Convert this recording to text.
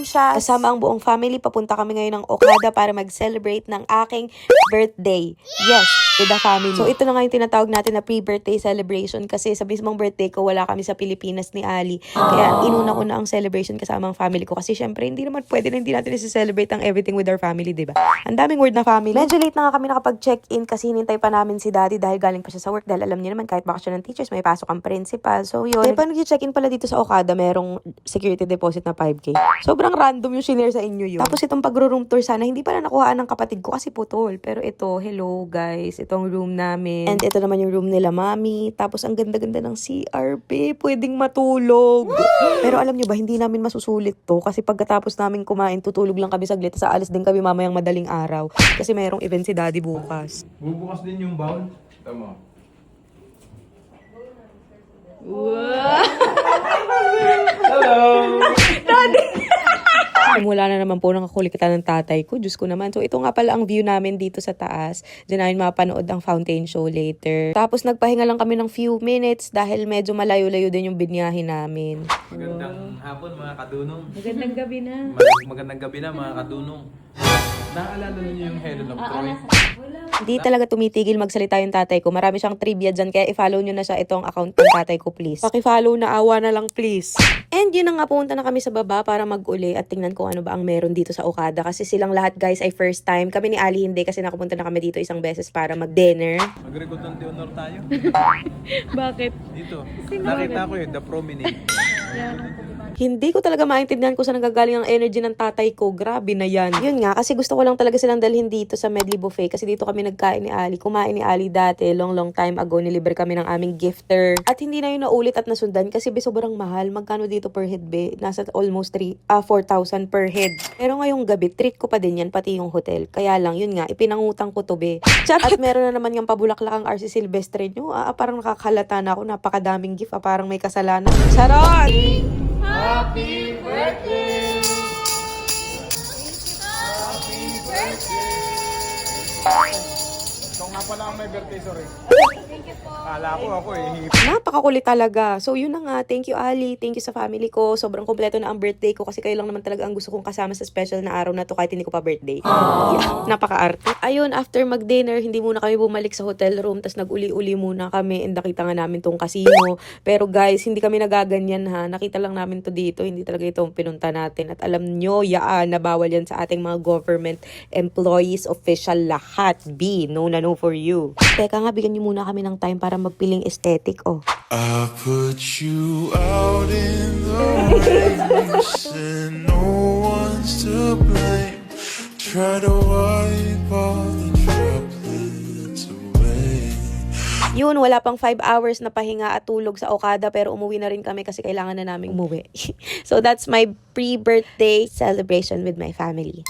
siya. Kasama ang buong family, papunta kami ngayon ng Okada para mag-celebrate ng aking birthday. Yes, with the family. So ito na nga yung tinatawag natin na pre-birthday celebration kasi sa mismong birthday ko wala kami sa Pilipinas ni Ali. Kaya inuna ko na ang celebration kasama ang family ko kasi syempre hindi naman pwede na hindi natin i-celebrate ang everything with our family, diba? Ang daming word na family. Medyo late na nga kami nakapag-check-in kasi hinintay pa namin si daddy dahil galing pa siya sa work dahil alam niya naman kahit bakasyon ng teachers may pasok ang principal. So yun. Kaya paano nag-check-in pala dito sa Okada merong security deposit na 5K. Sobrang random yung shinare sa inyo yun. Tapos itong pagro-room tour sana hindi pala nakuhaan ng kapatid ko kasi putol. Pero ito, hello guys, itong room namin. And ito naman yung room nila mami. Tapos ang ganda-ganda ng CRP. Pwedeng matulog. Pero alam nyo ba, hindi namin masusulit to kasi pagkatapos namin kumain, tutulog lang kami saglit. Sa alis din kami mamayang madaling araw. Kasi mayroong event si daddy bukas. Bubukas din yung bowl. Tama. Simula na naman po ng kakulitan ng tatay ko. Diyos ko naman. So, ito nga pala ang view namin dito sa taas. Diyan namin mapanood ang fountain show later. Tapos, nagpahinga lang kami ng few minutes dahil medyo malayo-layo din yung binyahe namin. Magandang hapon mga kadunong. Magandang gabi na. Magandang gabi na mga kadunong. Naalala niyo yung Helen of Troy? Hindi talaga tumitigil magsalita yung tatay ko. Marami siyang trivia dyan. Kaya i-follow nyo na siya itong account ng tatay ko, please. Paki-follow na, awa na lang, please. And yun na nga, pumunta na kami sa baba para mag-uli at tingnan kung ano ba ang meron dito sa Okada. Kasi silang lahat, guys, ay first time. Kami ni Ali hindi kasi nakapunta na kami dito isang beses para mag-dinner. Mag-record ng Leonor tayo. Bakit? Dito. Nakita ko yun, the promenade. Hindi ko talaga maintindihan kung saan nanggagaling ang energy ng tatay ko. Grabe na yan. Yun nga, kasi gusto ko lang talaga silang dalhin dito sa Medley Buffet. Kasi dito kami nagkain ni Ali. Kumain ni Ali dati, long time ago. Nilibre kami ng aming gifter. At hindi na yun naulit at nasundan kasi be sobrang mahal. Magkano dito per head be? Nasa almost 4,000 per head. Pero ngayong gabi, treat ko pa din yan, pati yung hotel. Kaya lang, yun nga, ipinangutang ko to be. At meron na naman yung pabulaklak ang RC Silvestre nyo. Parang nakakalata na ako. Napakadaming gift. Parang may kasalanan. Charot! Happy birthday! Happy birthday! Ito nga pala ang may birthday, sorry. Thank you po. Kala ko ako eh. Napakakulit talaga. So yun na nga. Thank you Ali. Thank you sa family ko. Sobrang kompleto na ang birthday ko kasi kayo lang naman talaga ang gusto kong kasama sa special na araw na to kahit hindi ko pa birthday. Yeah, napaka-arte. Ayun, after mag-dinner, hindi muna kami bumalik sa hotel room. Tapos nag-uli-uli muna kami and nakita nga namin tong casino. Pero guys, hindi kami nagaganyan ha. Nakita lang namin to dito. Hindi talaga itong pinunta natin. At alam nyo, na bawal yan sa ating mga government employees, official lahat. B, no na no for you. Teka nga, bigyan nyo muna kami ng time para magpiling aesthetic, oh. I put you out in the rain. You said no one's to blame. Try to wipe all the droplets away. Yun, wala pang 5 hours na pahinga at tulog sa Okada pero umuwi na rin kami kasi kailangan na namin umuwi. So that's my pre-birthday celebration with my family.